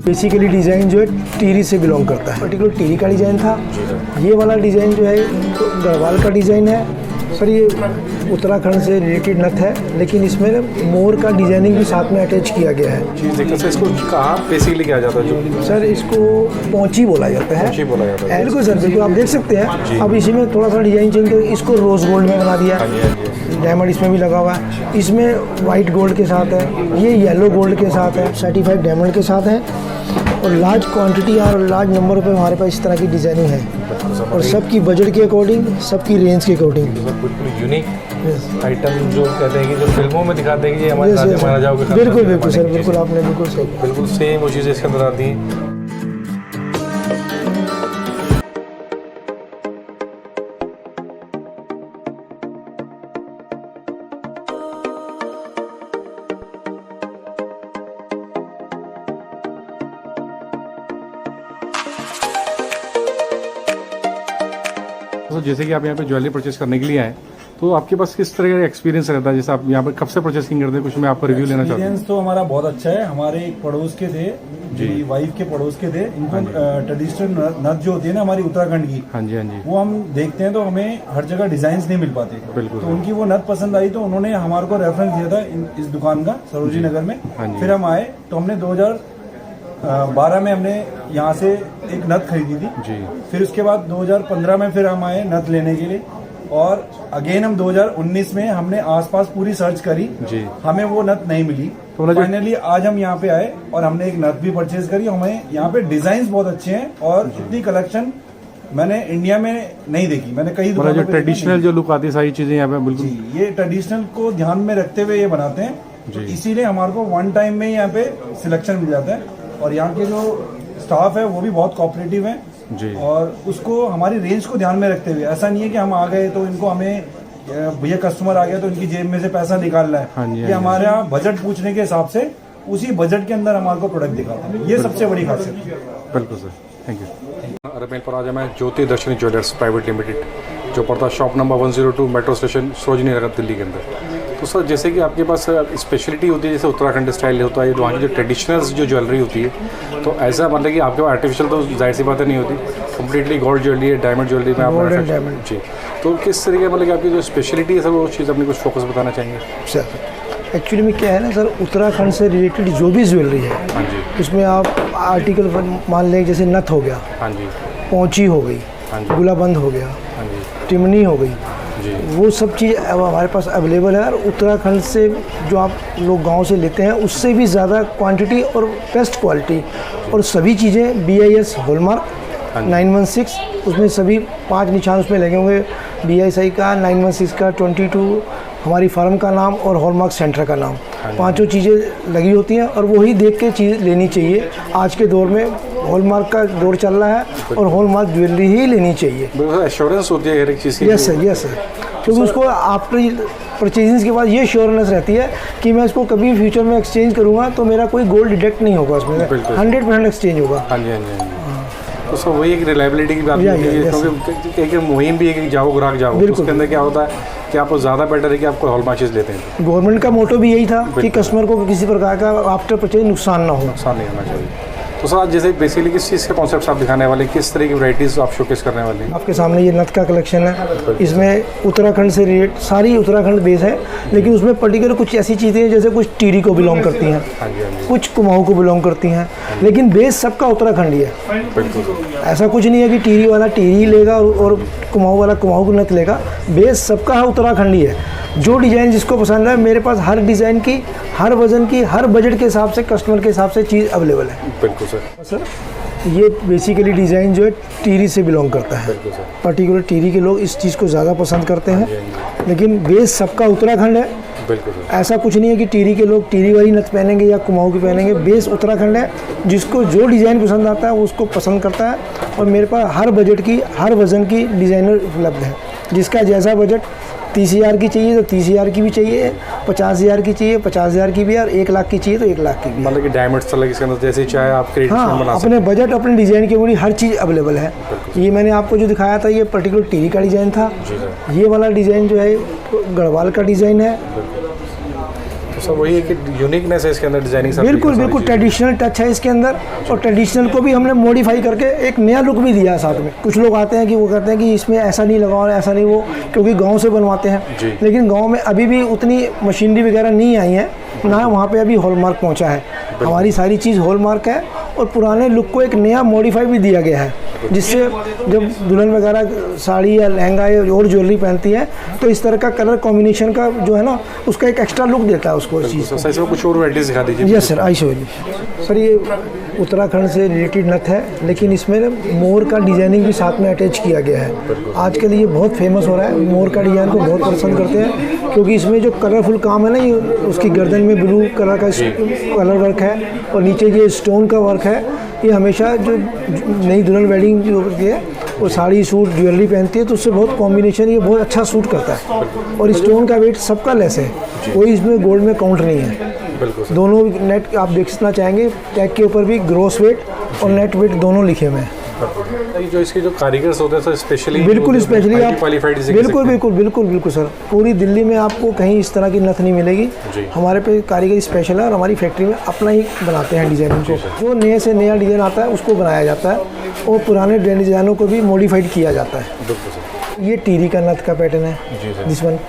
Basically design जो है टिहरी से बिलोंग करता है, पर्टिकुलर टिहरी का डिज़ाइन था। ये वाला डिज़ाइन जो है गढ़वाल का डिज़ाइन है सर। ये उत्तराखंड से रिलेटेड नथ है, लेकिन इसमें मोर का डिजाइनिंग भी साथ में अटैच किया गया है। सर इसको कहाँ बेसिकली किया जाता है? सर इसको पौंची बोला जाता है। पौंची बोला जाता है। बिल्कुल सर, बिल्कुल आप देख सकते हैं। अब इसी में थोड़ा सा डिजाइन चेंज करके इसको रोज गोल्ड में बना दिया। डायमंड इसमें भी लगा हुआ है। इसमें वाइट गोल्ड के साथ है, ये येलो गोल्ड के साथ है, सर्टिफाइड डायमंड के साथ है, और लार्ज क्वांटिटी और लार्ज नंबर पे हमारे पास इस तरह की डिजाइनिंग है, और सबकी बजट के अकॉर्डिंग, सबकी रेंज के अकॉर्डिंग। बिल्कुल यूनिक आइटम जो कहते हैं कि जो फिल्मों में दिखाते हैं कि ये हमारे राजा महाराजाओं के। बिल्कुल बिल्कुल सर, बिल्कुल आपने बिल्कुल सही, बिल्कुल सेम वो चीज़ें इसके अंदर आती हैं। तो जैसे कि आप यहाँ पे ज्वेलरी परचेस करने के लिए आए, तो आपके पास किस तरह का एक्सपीरियंस रहता है? जैसे आप यहाँ पर कब से परचेसिंग करते हैं, कुछ मैं आपका रिव्यू लेना चाहता हूँ। एक्सपीरियंस तो हमारा बहुत अच्छा है। हमारे एक पड़ोस के थे, जी वाइफ के पड़ोस के थे। इनको ट्रेडिशनल नथ जो होती है ना हमारी उत्तराखंड की, हाँ जी हाँ जी, वो हम देखते हैं तो हमें हर जगह डिजाइन नहीं मिल पाते। बिल्कुल। तो उनकी वो नथ पसंद आई, तो उन्होंने हमारे को रेफरेंस दिया था इस दुकान का, सरोजी नगर में। फिर हम आए तो हमने 2012 में हमने यहाँ से एक नथ खरीदी थी जी। फिर उसके बाद 2015 में फिर हम आए नथ लेने के लिए, और अगेन हम 2019 में हमने आसपास पूरी सर्च करी जी, हमें वो नथ नहीं मिली। तो फाइनली आज हम यहाँ पे आए और हमने एक नथ भी परचेज करी। हमें यहाँ पे डिजाइन बहुत अच्छे हैं, और इतनी कलेक्शन मैंने इंडिया में नहीं देखी। मैंने कई जो ट्रेडिशनल जो लुक आती है, सारी चीजें यहाँ पे बिल्कुल ये ट्रेडिशनल को ध्यान में रखते हुए ये बनाते हैं, तो इसीलिए हमारे को वन टाइम में यहाँ पे सिलेक्शन मिल जाता है। और यहाँ के जो स्टाफ है वो भी बहुत कोऑपरेटिव है जी, और उसको हमारी रेंज को ध्यान में रखते हुए, ऐसा नहीं है कि हम आ गए तो इनको हमें भैया कस्टमर आ गया तो इनकी जेब में से पैसा निकालना है। हाँ जी, ये हमारे यहाँ बजट पूछने के हिसाब से उसी बजट के अंदर हमारे को प्रोडक्ट दिखाता है। ये सबसे बड़ी खासियत है। बिल्कुल सर, थैंक यू। अरे मेरे पर आज मैं ज्योति दर्शनी ज्वेलर्स प्राइवेट लिमिटेड, जो पड़ता है shop number 102 metro station Sarojini Nagar Delhi के अंदर। तो सर जैसे कि आपके पास स्पेशलिटी होती है, जैसे उत्तराखंड स्टाइल होता है, वहाँ की जो ट्रेडिशनल जो ज्वेलरी होती है, तो ऐसा मतलब कि आपके पास आर्टिफिशियल तो जाहिर सी बातें नहीं होती, कम्प्लीटली गोल्ड ज्वेलरी है, डायमंड ज्वेलरी में आप जी। तो किस तरीके मतलब कि आपकी जो स्पेशलिटी है सर, वो चीज़ अपने कुछ फोकस बताना चाहेंगे सर? एक्चुअली में क्या है ना सर, उत्तराखंड से रिलेटेड जो भी ज्वेलरी है, हाँ जी, उसमें आप आर्टिकल मान लें, जैसे नथ हो गया, हाँ जी, पौंची हो गई, हाँ जी, गुलाबंद हो गया, हाँ जी, टिमनी हो गई जी, वो सब चीज़ अब हमारे पास अवेलेबल है। और उत्तराखंड से जो आप लोग गांव से लेते हैं उससे भी ज़्यादा क्वांटिटी और बेस्ट क्वालिटी, और सभी चीज़ें BIS हॉलमार्क 916, उसमें सभी 5 निशान उसमें लगे होंगे, BISI का, 916 का, 22 हमारी फर्म का नाम और हॉलमार्क सेंटर का नाम, पांचों चीज़ें लगी होती हैं। और वही देख के चीज़ लेनी चाहिए। आज के दौर में हॉलमार्क का दौर चल रहा है, और हॉलमार्क ज्वेलरी ही लेनी चाहिए। एश्योरेंस होती है हर एक चीज़ की। यस सर, यस सर, क्योंकि उसको आफ्टर परचेजिंग के बाद ये श्योरनेस रहती है कि मैं इसको कभी फ्यूचर में एक्सचेंज करूँगा तो मेरा कोई गोल्ड डिडक्ट नहीं होगा, उसमें 100% एक्सचेंज होगा। हाँ जी, हाँ जी, हाँ जी। तो सर वही एक रिलायबिलिटी की बात है, क्योंकि एक मुहिम भी है कि जाओ ग्राहक जाओ, तो उसके अंदर क्या होता है कि आपको ज़्यादा बेटर है कि आपको हॉलमार्क चीज़ लेते हैं। गवर्नमेंट का मोटो भी यही था कि कस्टमर को किसी प्रकार का आफ्टर परचेज नुकसान ना हो। नुकसान नहीं होना चाहिए। तो सर आज जैसे बेसिकली किस चीज़ के कॉन्सेप्ट आप दिखाने वाले, किस तरह की वैरायटीज़ आप शोकेस करने वाले हैं? आपके सामने ये नथ का कलेक्शन है। इसमें उत्तराखंड से रिलेटेड सारी उत्तराखंड बेस है, लेकिन उसमें पर्टिकुलर कुछ ऐसी चीज़ें हैं जैसे कुछ टिहरी को बिलोंग करती हैं, कुछ कुमाऊँ को बिलोंग करती हैं, लेकिन बेस सबका उत्तराखंड ही है। ऐसा कुछ नहीं है कि टिहरी वाला टिहरी लेगा और कुमाऊँ वाला कुमाऊँ को नथ लेगा, बेस सबका है उत्तराखंड ही है। जो डिज़ाइन जिसको पसंद है, मेरे पास हर डिज़ाइन की, हर वजन की, हर बजट के हिसाब से, कस्टमर के हिसाब से चीज़ अवेलेबल है। बिल्कुल सर। ये बेसिकली डिज़ाइन जो है टिहरी से बिलोंग करता है। पर्टिकुलर टिहरी के लोग इस चीज़ को ज़्यादा पसंद करते हैं, लेकिन बेस सबका उत्तराखंड है। ऐसा कुछ नहीं है कि टिहरी के लोग टिहरी वाली नथ पहनेंगे या कुमाऊँ की पहनेंगे, बेस उत्तराखंड है। जिसको जो डिज़ाइन पसंद आता है वो उसको पसंद करता है, और मेरे पास हर बजट की, हर वज़न की डिज़ाइनर उपलब्ध है। जिसका जैसा बजट 30,000 की चाहिए तो 30,000 की भी चाहिए, 50,000 की चाहिए 50,000 की भी, और 1 लाख की चाहिए तो 1 लाख की भी। मतलब कि डायमंड अलग इसके अंदर जैसे चाहे आप हाँ, अपने बजट अपने डिज़ाइन के ऊपर हर चीज़ अवेलेबल है। ये मैंने आपको जो दिखाया था ये पर्टिकुलर टिहरी का डिज़ाइन था। ये वाला डिज़ाइन जो है गढ़वाल का डिज़ाइन है। तो सर वही है कि यूनिकनेस है इसके अंदर, डिजाइनिंग बिल्कुल बिल्कुल ट्रेडिशनल टच है इसके अंदर, और ट्रेडिशनल को भी हमने मॉडिफाई करके एक नया लुक भी दिया है साथ में। कुछ लोग आते हैं कि वो कहते हैं कि इसमें ऐसा नहीं लगाओ, ऐसा नहीं, वो क्योंकि गांव से बनवाते हैं, लेकिन गांव में अभी भी उतनी मशीनरी वगैरह नहीं आई है, ना वहाँ पे अभी हॉलमार्क पहुँचा है। हमारी सारी चीज़ हॉलमार्क है, और पुराने लुक को एक नया मॉडिफाई भी दिया गया है, जिससे जब दुल्हन वगैरह साड़ी या लहंगा या और ज्वेलरी पहनती है तो इस तरह का कलर कॉम्बिनेशन का जो है ना, उसका एक एक्स्ट्रा लुक देता है उसको इस चीज़ सर। इसमें कुछ और वैराइटीज दिखा दीजिए। Yes sir, I show you. Sir ये उत्तराखंड से रिलेटेड नथ है, लेकिन इसमें मोर का डिजाइनिंग भी साथ में अटैच किया गया है। आजकल ये बहुत फेमस हो रहा है, मोर का डिज़ाइन को बहुत पसंद करते हैं, क्योंकि इसमें जो कलरफुल काम है ना, ये उसकी गर्दन में ब्लू कलर का कलर वर्क है, और नीचे ये स्टोन का वर्क है। ये हमेशा जो नई दुल्हन वेडिंग जो होती है, वो साड़ी सूट ज्वेलरी पहनती है, तो उससे बहुत कॉम्बिनेशन ये बहुत अच्छा सूट करता है। और स्टोन का वेट सबका लेस है, कोई इसमें गोल्ड में काउंट नहीं है। दोनों नेट आप देखना चाहेंगे, टैग के ऊपर भी ग्रॉस वेट और नेट वेट दोनों लिखे हुए हैं। जो इसके जो कारीगर्स होते हैं सर, स्पेशली बिल्कुल स्पेशली आप क्वालिफाइड, बिल्कुल बिल्कुल बिल्कुल बिल्कुल सर, पूरी दिल्ली में आपको कहीं इस तरह की नथ नहीं मिलेगी। हमारे पे कारीगर स्पेशल है, और हमारी फैक्ट्री में अपना ही बनाते हैं डिज़ाइनिंग को। जो नए से नया डिज़ाइन आता है उसको बनाया जाता है, और पुराने डिज़ाइनों को भी मॉडिफाइड किया जाता है। ये टीरी का नथ का पैटर्न है जिस वन।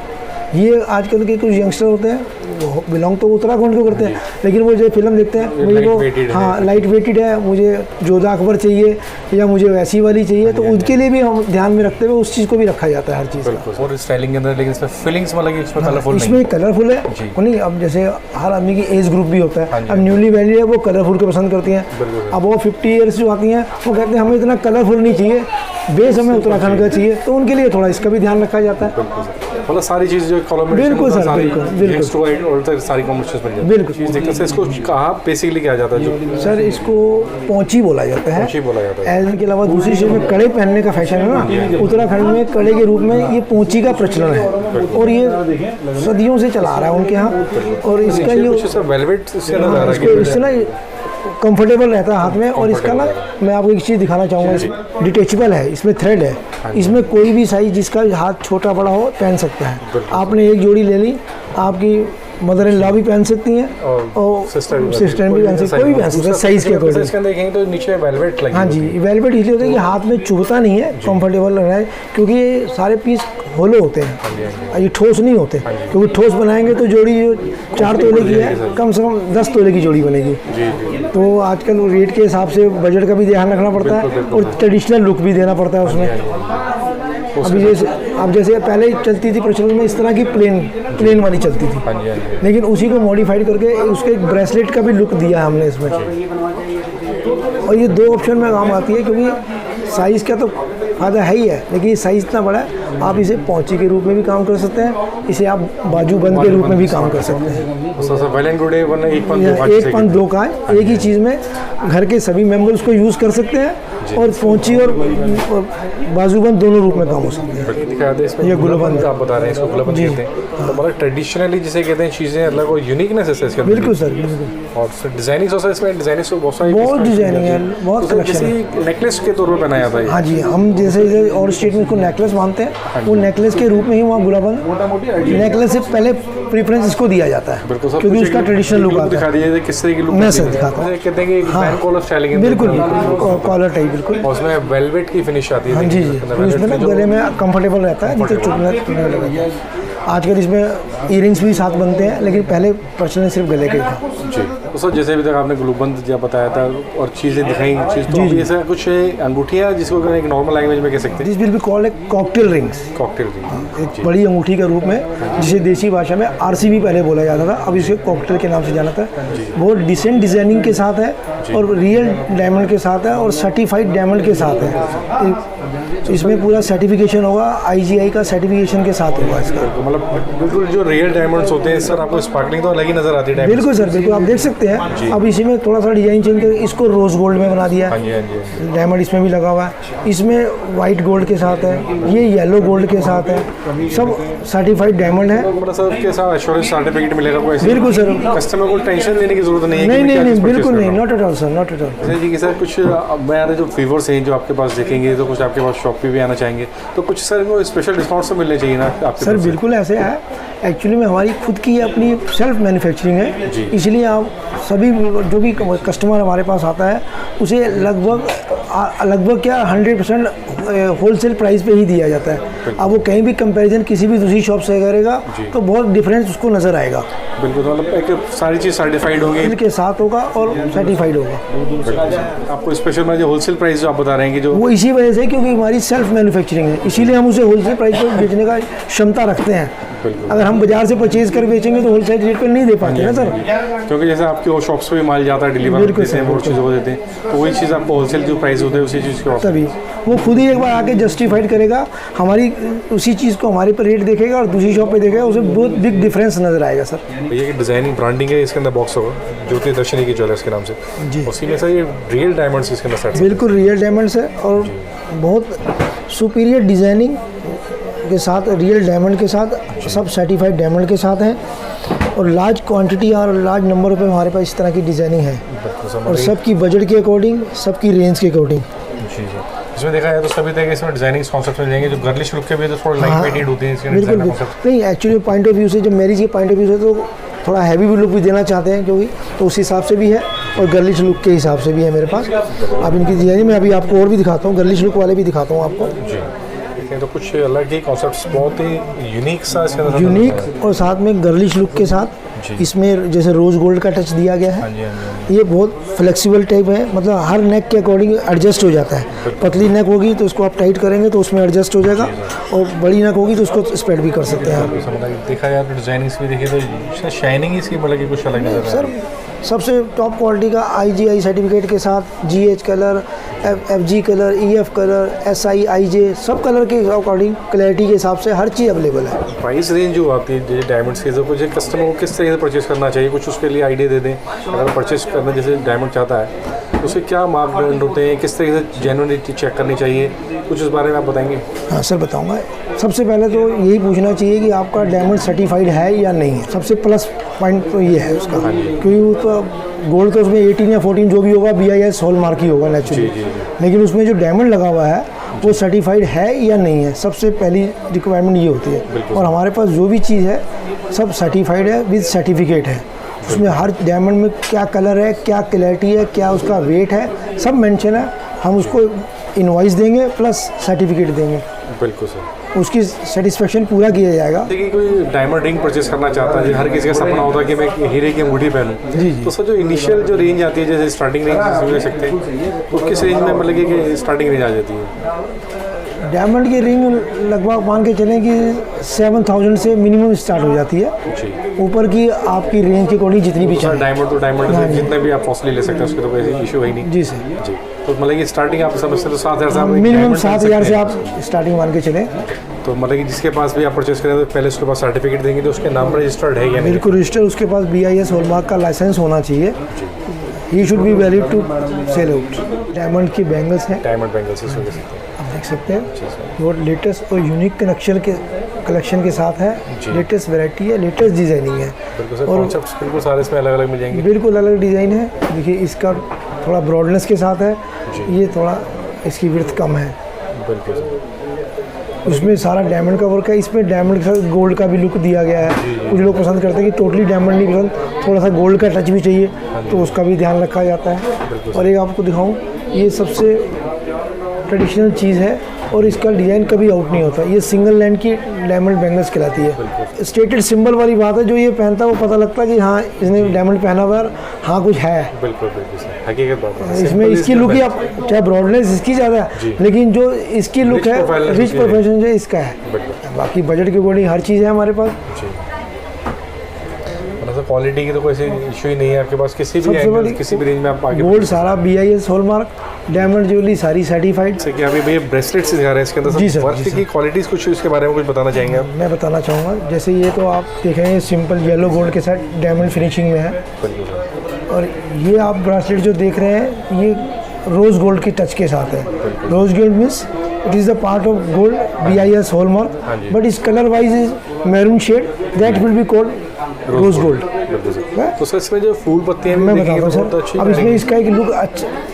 ये आजकल के कुछ यंगस्टर होते हैं, वो बिलोंग तो उत्तराखंड को करते हैं, लेकिन वो जो फिल्म देखते हैं मुझे वो हाँ लाइट वेटेड है, मुझे जोधा अकबर चाहिए या मुझे वैसी वाली चाहिए, तो उनके लिए भी हम ध्यान में रखते हुए उस चीज़ को भी रखा जाता है हर चीज़ का। और स्टाइलिंग के अंदर, लेकिन इसमें फीलिंग्स मतलब कि इसमें कलरफुल नहीं, इसमें कलरफुल है नहीं। अब जैसे हर आदमी की एज ग्रुप भी होता है, अब न्यूली मैरिड है वो कलरफुल को पसंद करती हैं, अब वो 50 ईयर्स जो आती हैं वो कहते हैं हमें इतना कलरफुल नहीं चाहिए, बेस हमें उत्तराखंड का चाहिए, तो उनके लिए थोड़ा इसका भी ध्यान रखा जाता है। मतलब सारी चीज़ जो बिल्कुल सर, बिल्कुल बिल्कुल सारी कॉम्बिनेशन बन जाती है। बिल्कुल चीज़ देखते हैं। इसको कहाँ बेसिकली क्या जाता है जो सर, इसको पौंची बोला जाता है। पौंची बोला जाता है। इनके अलावा दूसरी चीज़ में कड़े पहनने का फैशन है ना, उत्तराखंड में कड़े के रूप में ये पौंची का प्रचलन है, और ये सदियों से चला आ रहा है उनके यहाँ। और इसका ये वेलवेट इससे ना कंफर्टेबल रहता है हाथ में, और इसका ना मैं आपको एक चीज़ दिखाना चाहूँगा, डिटेचेबल है, इसमें थ्रेड है, इसमें कोई भी साइज जिसका हाथ छोटा बड़ा हो पहन सकता है। आपने एक जोड़ी ले ली, आपकी मदर इन लॉ भी पहन सकती हैं, और सिस्टर भी पहन सकती है, कोई भी पहन सकता है साइज़ के अकॉर्डिंग। इसके अंदर देखेंगे तो नीचे वेलवेट लगी। हाँ जी, वेलवेट इसलिए होता है कि हाथ में चुभता नहीं है, कंफर्टेबल लग रहा है, क्योंकि ये सारे पीस होलो होते हैं, ये ठोस नहीं होते, क्योंकि ठोस बनाएंगे तो जोड़ी जो 4 तोले की है कम से कम 10 तोले की जोड़ी बनेगी। तो आजकल रेट के हिसाब से बजट का भी ध्यान रखना पड़ता है, और ट्रेडिशनल लुक भी देना पड़ता है उसमें। अभी जैसे अब जैसे पहले चलती थी प्रचलन में इस तरह की प्लेन वाली चलती थी, लेकिन उसी को मॉडिफाइड करके उसके एक ब्रेसलेट का भी लुक दिया हमने इसमें। और ये 2 ऑप्शन में काम आती है, क्योंकि साइज़ का तो फ़ायदा है ही है, लेकिन ये साइज़ इतना बड़ा है, आप इसे पौंची के रूप में भी काम कर सकते हैं, इसे आप बाजू बंद के रूप में भी काम कर सकते हैं। एक पंथ 2 का है, एक ही चीज़ में घर के सभी मेंबर उसको यूज़ कर सकते हैं, और पौंची और बाजूबंद दोनों रूप में काम हो सकते हैं। ये गुलबंद आप बता रहे हैं, इसको गुलबंद कहते हैं। तो मतलब ट्रेडिशनली जिसे कहते हैं चीज़ें अलग और यूनिकनेस है इसके अंदर। बिल्कुल सर, बिल्कुल। और डिजाइनिंग होता है इसमें, डिजाइनिंग बहुत सारी, बहुत डिजाइनिंग है, बहुत कलेक्शन है। नेकलेस के तौर पर बनाया था। हाँ जी, हम जैसे और स्टेट में इसको नेकलेस मानते हैं, वो नेकलेस के रूप में ही वहाँ गुलाबंद नेकलेस से पहले प्रीफरेंस इसको दिया जाता है, क्योंकि उसका ट्रेडिशनल लुक आता है। दिखा किस तरह की लुक मैं सर दिखाता हूँ, कहते हैं कि बैन कॉलर स्टाइलिंग, बिल्कुल कॉलर टाइप, बिल्कुल उसमें वेलवेट की फिनिश आती है। हाँ जी, उसमें ना गले में कंफर्टेबल रहता है, नीचे चुभने लगता है। आजकल इसमें इयरिंग्स भी साथ बनते हैं, लेकिन पहले प्रचलन सिर्फ गले के था जी। तो सर जैसे अभी तक आपने गुलबंद जब बताया था और चीज़ें दिखाई, तो अभी ऐसा कुछ अंगूठियाँ जिसको एक नॉर्मल लैंग्वेज में कह सकते हैं, this will be called a cocktail rings. Cocktail ring एक बड़ी अंगूठी के रूप में, जिसे देसी भाषा में RCB पहले बोला जाता था, अब इसे कॉकटेल के नाम से जाना था। वो डिसेंट डिजाइनिंग के साथ है, और रियल डायमंड के साथ है, और सर्टिफाइड डायमंड के साथ है। इसमें पूरा सर्टिफिकेशन होगा, IGI का सर्टिफिकेशन के साथ होगा इसका। मतलब बिल्कुल जो रियल डायमंड्स होते हैं सर, आपको स्पार्कलिंग तो अलग ही नजर आती है। बिल्कुल सर, बिल्कुल आप देख सकते सकते हैं। अब इसी में थोड़ा सा डिजाइन चेंज करके इसको रोज गोल्ड में बना दिया है, डायमंड इसमें भी लगा हुआ है, इसमें वाइट गोल्ड के साथ है, ये येलो गोल्ड के साथ है, सब सर्टिफाइड डायमंड है। मतलब सर के साथ एश्योरेंस सर्टिफिकेट मिलेगा कोई? बिल्कुल सर, कस्टमर को टेंशन लेने की जरूरत नहीं है? नहीं बिल्कुल नहीं, not at all sir, not at all. जी सर, कुछ मैं जो व्यूअर्स हैं जो आपके पास देखेंगे तो कुछ आपके पास शॉप पे भी आना चाहेंगे, तो कुछ सर इनको स्पेशल डिस्काउंट तो मिलने चाहिए ना आपके सर? पास? बिल्कुल ऐसे है, एक्चुअली में हमारी खुद की अपनी सेल्फ मैन्युफैक्चरिंग है, इसलिए आप सभी जो भी कस्टमर हमारे पास आता है उसे लगभग क्या 100% होलसेल प्राइस पे ही दिया जाता है। अब वो कहीं भी कंपैरिजन किसी भी दूसरी शॉप से करेगा तो बहुत डिफरेंस उसको नज़र आएगा। बिल्कुल, तो मतलब एक सारी चीज़ सर्टिफाइड होगी, इनके साथ होगा और सर्टिफाइड होगा। आपको स्पेशल में जो होलसेल प्राइस जो आप बता रहे हैं कि जो वो इसी वजह से क्योंकि हमारी सेल्फ मैन्युफैक्चरिंग है, इसीलिए हम उसे होलसेल प्राइस पर बेचने का क्षमता रखते हैं। अगर हम बाजार से परचेज कर बेचेंगे तो होलसेल रेट पर नहीं दे पाते ना सर, क्योंकि जैसे आपकी वो शॉप्स पे भी माल जाता है, डिलीवर करते हैं, वो चीज़ों को देते हैं, तो वही चीज़ आपको होलसेल जो प्राइस होता है उसी चीज़ के तभी वो खुद ही एक बार आके जस्टिफाइड करेगा हमारी उसी चीज़ को, हमारे पर रेट देखेगा और दूसरी शॉप पे देखेगा, उसे बहुत बिग डिफरेंस नज़र आएगा सर। ये कि डिज़ाइनिंग ब्रांडिंग है, इसके अंदर बॉक्स होगा ज्योति दर्शनी की ज्वेलर्स के नाम से जी, उसी में सर ये रियल डायमंड्स इसके अंदर सेट? बिल्कुल रियल डायमंड्स है और बहुत सुपीरियर डिज़ाइनिंग के साथ, रियल डायमंड के साथ, सब सर्टिफाइड डायमंड के साथ हैं और लार्ज क्वांटिटी और लार्ज नंबर पे हमारे पास इस तरह की डिज़ाइनिंग है और सबकी बजट के अकॉर्डिंग, सबकी रेंज के अकॉर्डिंग। जी जी, इसमें देखा जाए तो सभी तरह के इसमें डिजाइनिंग कॉन्सेप्ट मिल जाएंगे, जो गर्लिश लुक के भी तो थोड़ा लाइट वेटेड होते हैं इसके बिल्कुल डिजाइन बिल्कुल नहीं, एक्चुअली पॉइंट ऑफ व्यू से जब मैरिज के पॉइंट ऑफ व्यू से तो थोड़ा हैवी भी लुक भी देना चाहते हैं क्योंकि, तो उस हिसाब से भी है और गर्लिश लुक के हिसाब से भी है मेरे पास। अब इनकी डिजाइनिंग मैं अभी आपको और भी दिखाता हूँ, गर्लिश लुक वाले भी दिखाता हूँ आपको। जी, तो कुछ अलग ही कॉन्सेप्ट्स, बहुत ही यूनिक सा इसके अंदर यूनिक और साथ में गर्लिश लुक के साथ इसमें जैसे रोज़ गोल्ड का टच दिया गया है। ये बहुत फ्लेक्सिबल टाइप है, मतलब हर नेक के अकॉर्डिंग एडजस्ट हो जाता है। पतली नेक होगी तो उसको आप टाइट करेंगे तो उसमें एडजस्ट हो जाएगा और बड़ी नेक होगी तो उसको स्प्रेड भी कर सकते हैं आप। देखा जाए तो डिजाइनिंग भी देखिए तो शाइनिंग इसकी मतलब कि कुछ अलग नजर सर सबसे टॉप क्वालिटी का IGI सर्टिफिकेट के साथ GH colour, FG colour, EF colour, SI IJ सब कलर के अकॉर्डिंग क्लैरिटी के हिसाब से हर चीज़ अवेलेबल है। प्राइस रेंज जो आती है जैसे डायमंड्स के, जो कुछ कस्टमर को किस तरीके से परचेज करना चाहिए, कुछ उसके लिए आइडिया दे दें। अगर परचेज करना जैसे डायमंड चाहता है तो उसके क्या मापदंड होते हैं, किस तरीके से जेन्युइनिटी चेक करनी चाहिए, कुछ इस बारे में आप बताएंगे? हाँ सर बताऊंगा। सबसे पहले तो यही पूछना चाहिए कि आपका डायमंड सर्टिफाइड है या नहीं है, सबसे प्लस पॉइंट तो ये है उसका, क्योंकि उसका गोल्ड तो उसमें 18 या 14 जो भी होगा BIS हॉलमार्क ही होगा नेचुरली, लेकिन उसमें जो डायमंड लगा हुआ है वो सर्टिफाइड है या नहीं है, सबसे पहली रिक्वायरमेंट ये होती है। और हमारे पास जो भी चीज़ है सब सर्टिफाइड है विद सर्टिफिकेट है, उसमें हर डायमंड में क्या कलर है, क्या क्लैरिटी है, क्या उसका वेट है, सब मेंशन है। हम उसको इनवॉइस देंगे प्लस सर्टिफिकेट देंगे, बिल्कुल सर, उसकी सेटिस्फेक्शन पूरा किया जाएगा। देखिए कोई डायमंड रिंग परचेज करना चाहता है, हर किसी का सपना होता है कि मैं हीरे की अंगूठी पहनूं, तो सर जो इनिशियल जो रेंज आती है जैसे स्टार्टिंग रेंज समझ सकते हैं, तो किस रेंज में मतलब कि स्टार्टिंग रेंज आ जाती है? डायमंड की रिंग लगभग मान के चलें कि 7000 से मिनिमम स्टार्ट हो जाती है, ऊपर की आपकी रेंज के अकॉर्डिंग जितनी भी चाहिए। डायमंड तो डायमंड जितने भी आप कॉस्टली ले सकते हैं, उसके तो कोई इशू है नहीं। जी सर जी, तो मतलब कि स्टार्टिंग आप समझते तो 7000 से मिनिमम 7000 से आप स्टार्टिंग मान के चलें। तो मतलब कि जिसके पास भी आप परचेस करें तो पहले उसके पास सर्टिफिकेट देंगे तो उसके नाम पर रजिस्टर्ड है या नहीं? बिल्कुल रजिस्टर, उसके पास BIS हॉलमार्क का लाइसेंस होना चाहिए। He should be valid to sell out. Diamond की बैंगल्स हैं, डायमंड बैंगल्स इसमें देख सकते हैं, आप देख सकते हैं, वो लेटेस्ट और यूनिक कलेक्शन के साथ है, लेटेस्ट वैरायटी है, लेटेस्ट डिज़ाइनिंग है और कॉन्सेप्ट्स बिल्कुल सारे इसमें अलग अलग मिल जाएंगे। बिल्कुल अलग डिज़ाइन है। देखिए इसका थोड़ा ब्रॉडनेस के साथ है, ये थोड़ा इसकी विड्थ कम है, बिल्कुल उसमें सारा डायमंड का वर्क है। इसमें डायमंड के साथ गोल्ड का भी लुक दिया गया है। कुछ लोग पसंद करते हैं कि टोटली डायमंड नहीं पसंद, थोड़ा सा गोल्ड का टच भी चाहिए, तो उसका भी ध्यान रखा जाता है। और एक आपको दिखाऊं, ये सबसे ट्रेडिशनल चीज़ है और इसका डिज़ाइन कभी आउट नहीं होता। ये सिंगल लाइन की डायमंड बैंगल्स कहलाती है। स्टेटेड सिंबल वाली बात है, जो ये पहनता है वो पता लगता है कि हाँ इसने डायमंड पहना हुआ है, हाँ कुछ है। बिल्कुल बिल्कुल हकीकत बात है। इसमें इसकी लुक ही, आप चाहे ब्रॉडनेस इसकी ज़्यादा है, लेकिन जो इसकी लुक है रिच प्रोफेशन जो इसका है। बाकी बजट के अकॉर्डिंग हर चीज़ है हमारे पास। क्वालिटी की तो कोई इशू ही नहीं है आपके पास, किसी भी एंगल किसी भी रेंज में आप आगे। गोल्ड सारा BIS हॉलमार्क, डायमंड ज्वेलरी सारी सर्टिफाइड। जैसे कि अभी भैया ब्रेसलेट्स दिखा रहे हैं इसके अंदर, जी सर, वर्क की क्वालिटीज कुछ इसके बारे में कुछ बताना चाहेंगे आप? मैं बताना चाहूँगा, जैसे ये तो आप देखेंगे सिंपल येलो गोल्ड के साथ डायमंड फिनिशिंग में है, और ये आप ब्रासलेट जो देख रहे हैं ये रोज़ गोल्ड की टच के साथ है। Rose gold means it is the part of gold BIS hallmark, but इस colour wise is maroon shade, that will be called rose gold. तो सर इसमें जो फूल पत्तियां मैं बताता हूँ सर, अब इसमें इसका एक लुक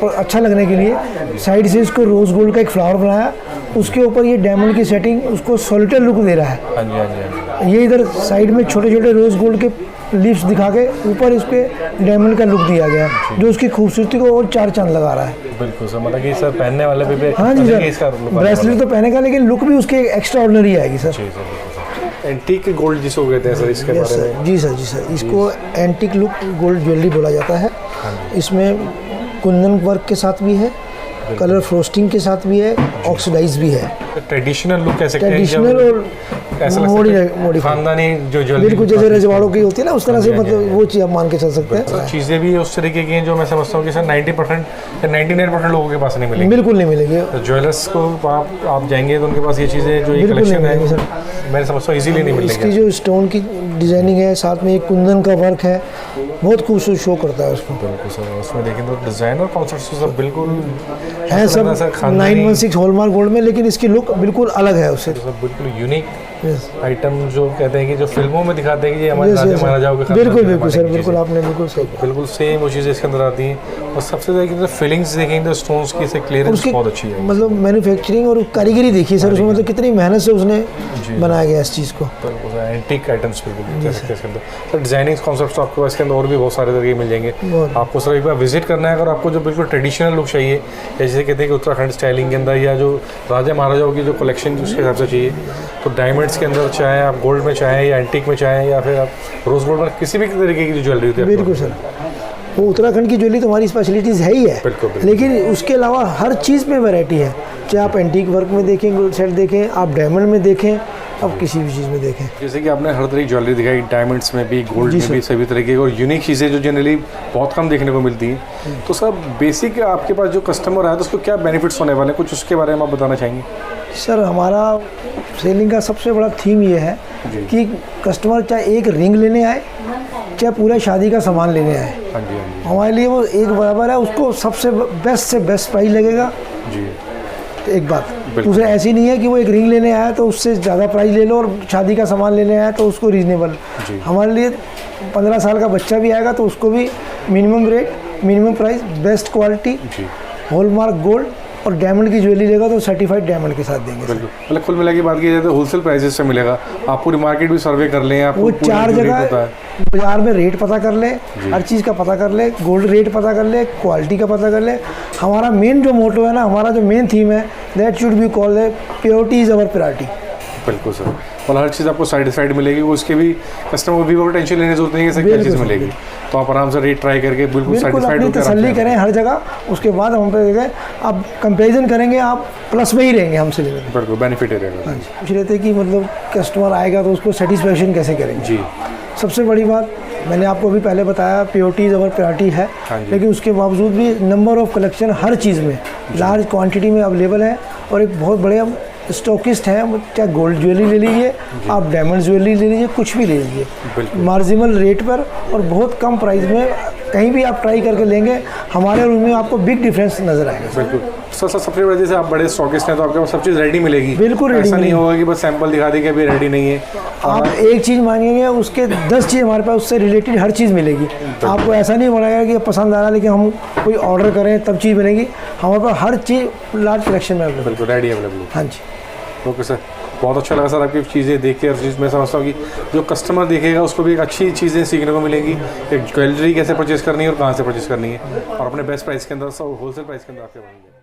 अच्छा लगने के लिए साइड से इसको रोज़ गोल्ड का एक फ्लावर बनाया, उसके ऊपर ये डायमंड की सेटिंग उसको सॉलिटर लुक दे रहा है। हाँ जी, हाँ जी, हाँ जी। ये इधर साइड में छोटे छोटे रोज़ गोल्ड के लीव्स दिखा के ऊपर इसके डायमंड का लुक दिया गया, जो उसकी खूबसूरती को और चार चांद लगा रहा है। बिल्कुल सर, मतलब कि सर पहनने वाले भी हाँ जी सर, ब्रेसलेट तो पहने का, लेकिन लुक भी उसके एक्स्ट्रा ऑर्डिनरी आएगी सर। एंटीक गोल्ड जिसको कहते हैं सर, इसके बारे में? जी सर, इसको एंटीक लुक गोल्ड ज्वेलरी बोला जाता है। इसमें कुंदन वर्क के साथ भी है, कलर फ्रोस्टिंग के साथ भी है, ऑक्सीडाइज भी है। ट्रेडिशनल लुक कैसे? ट्रेडिशनल और मॉडिफाई, खानदानी जो ज्वेलरी बिल्कुल जैसे रजवाड़ों की होती है ना, उस तरह से मतलब वो चीज़ आप मान के चल सकते हैं। चीज़ें भी उस तरीके की हैं जो मैं समझता हूँ कि सर 90% या 99% लोगों के पास नहीं मिलेंगी। बिल्कुल नहीं मिलेंगे। तो ज्वेलर्स को आप जाएंगे तो उनके पास ये चीज़ें जो ये कलेक्शन है मैं समझता हूँ इजीली नहीं मिलेगी। इसकी जो स्टोन की डिजाइनिंग है, साथ में एक कुंदन का वर्क है, बहुत खूबसूरत शो करता है उसको। बिल्कुल सर, उसमें देखें तो डिज़ाइन और कॉन्सेप्ट सब बिल्कुल है सब 916 हॉलमार्क गोल्ड में, लेकिन इसकी लुक बिल्कुल अलग है उससे। बिल्कुल यूनिक आइटम जो कहते हैं कि जो फिल्मों में दिखाते हैं कि ये हमारे राजा महाराजाओं के बिल्कुल सर, बिल्कुल आपने बिल्कुल सही, बिल्कुल सेम वो चीज़ें इसके अंदर आती हैं। और सबसे ज़्यादा फीलिंग्स देखेंगे तो स्टोन्स की से क्लियरेंस बहुत अच्छी है, मतलब मैन्युफैक्चरिंग और कारीगरी देखिए सर उसमें, मतलब कितनी मेहनत से उसने बनाया गया इस चीज़ को। एंटीक आइटम्स बिल्कुल कह सकते हैं इसके अंदर। सर डिजाइनिंग कॉन्सेप्ट्स आपको इसके अंदर और भी बहुत सारे तरीके मिल जाएंगे। आपको सर एक बार विजिट करना है, अगर आपको जो बिल्कुल ट्रेडिशनल लुक चाहिए, जैसे कहते हैं कि उत्तराखंड स्टाइलिंग के अंदर, या जो राजा महाराजाओं की जो कलेक्शन उसके हिसाब से चाहिए, तो डायमंड्स के अंदर चाहे आप गोल्ड में चाहें या एंटीक में चाहें या फिर आप रोज गोल्ड में, किसी भी तरीके की जो ज्वेलरी होती है। बिल्कुल सर, वो उत्तराखंड की ज्वेलरी तो हमारी स्पेशलिटीज़ है ही है। बिल्कुल। लेकिन उसके अलावा हर चीज़ में वैरायटी है, चाहे आप एंटीक वर्क में देखें, गोल्ड सेट देखें, आप डायमंड में देखें, आप किसी भी चीज़ में देखें। जैसे कि आपने हर तरह की ज्वेलरी दिखाई, डायमंड्स में भी, गोल्ड में भी, सभी तरीके की और यूनिक चीज़ें जो जनरली बहुत कम देखने को मिलती हैं। तो सर बेसिक आपके पास जो कस्टमर आया तो उसको क्या बेनिफिट्स होने वाले हैं, कुछ उसके बारे में आप बताना चाहेंगे? सर हमारा सेलिंग का सबसे बड़ा थीम ये है कि कस्टमर चाहे एक रिंग लेने आए, चाहे पूरा शादी का सामान लेने आए, हाँ जी, हमारे लिए वो एक बराबर है, उसको सबसे बेस्ट से बेस्ट प्राइस लगेगा जी। तो एक बात दूसरा ऐसी नहीं है कि वो एक रिंग लेने आया तो उससे ज़्यादा प्राइस ले लो, और शादी का सामान लेने आया तो उसको रीजनेबल। हमारे लिए 15 साल का बच्चा भी आएगा तो उसको भी minimum rate, minimum price, best quality, hallmark gold और डायमंड की ज्वेलरी लेगा तो सर्टिफाइड डायमंड के साथ देंगे। बिल्कुल, मतलब कुल मिला के बात की जाए तो होलसेल प्राइसेस से मिलेगा। आप पूरी मार्केट भी सर्वे कर लें, आप वो 4 जगह बाजार में रेट पता कर ले, हर चीज़ का पता कर ले, गोल्ड रेट पता कर ले, क्वालिटी का पता कर ले। हमारा मेन जो मोटो है ना, हमारा जो मेन थीम है, दैट शुड बी कॉल्ड है प्योरिटी इज़ अवर प्रायोरिटी। बिल्कुल सर, और हर चीज़ आपको साइड मिलेगी, उसके भी कस्टमर को भी कोई टेंशन लेने की जरूरत नहीं है कि क्या चीज़ मिलेगी। तो आप आराम से रेट ट्राई करके बिल्कुल साटिस्फाइड होकर तसल्ली करें हर जगह, उसके बाद हम पे देखें, आप कंपैरिजन करेंगे, आप प्लस में ही रहेंगे हमसे लेने। बिल्कुल बेनिफिट है रहेगा। पूछ रहे थे कि मतलब कस्टमर आएगा तो उसको सेटिस्फेक्शन कैसे करेंगे। जी, सबसे बड़ी बात मैंने आपको अभी पहले बताया, प्योरिटी इज़ अवर प्रायोरिटी है, लेकिन उसके बावजूद भी नंबर ऑफ कलेक्शन हर चीज़ में लार्ज क्वांटिटी में अवेलेबल है, और एक बहुत बड़े स्टॉकिस्ट हैं, चाहे गोल्ड ज्वेलरी ले लीजिए, आप डायमंड ज्वेलरी ले लीजिए, कुछ भी ले लीजिए मार्जिनल रेट पर और बहुत कम प्राइस में। कहीं भी आप ट्राई करके लेंगे, हमारे रूम में आपको बिग डिफरेंस नजर आएगा। बिल्कुल सर, सबसे बड़ी वजह से आप बड़े स्टॉकिस्ट हैं तो आपके पास सब चीज़ रेडी मिलेगी। बिल्कुल रेडी, ऐसा नहीं होगा कि बस सैंपल दिखा दी कि अभी रेडी नहीं है। आप एक चीज़ मांगेंगे, उसके 10 चीज़ हमारे पास उससे रिलेटेड हर चीज़ मिलेगी। आपको ऐसा नहीं पड़ेगा कि पसंद आ रहा लेकिन हम कोई ऑर्डर करें तब चीज़ बनेगी। हमारे पास हर चीज़ लार्ज कलेक्शन में अवेलेबल। बिल्कुल रेडी अवेलेबल। हाँ जी, ओके सर, बहुत अच्छा लगा सर आपकी चीज़ें देख के। हर चीज़ मैं समझता हूँ कि जो कस्टमर देखेगा उसको भी एक अच्छी चीज़ें सीखने को मिलेंगी, एक ज्वेलरी कैसे परचेज़ करनी है और कहाँ से परचेज़ करनी है, और अपने बेस्ट प्राइस के अंदर, होलसेल प्राइस के अंदर आपके बनेंगे।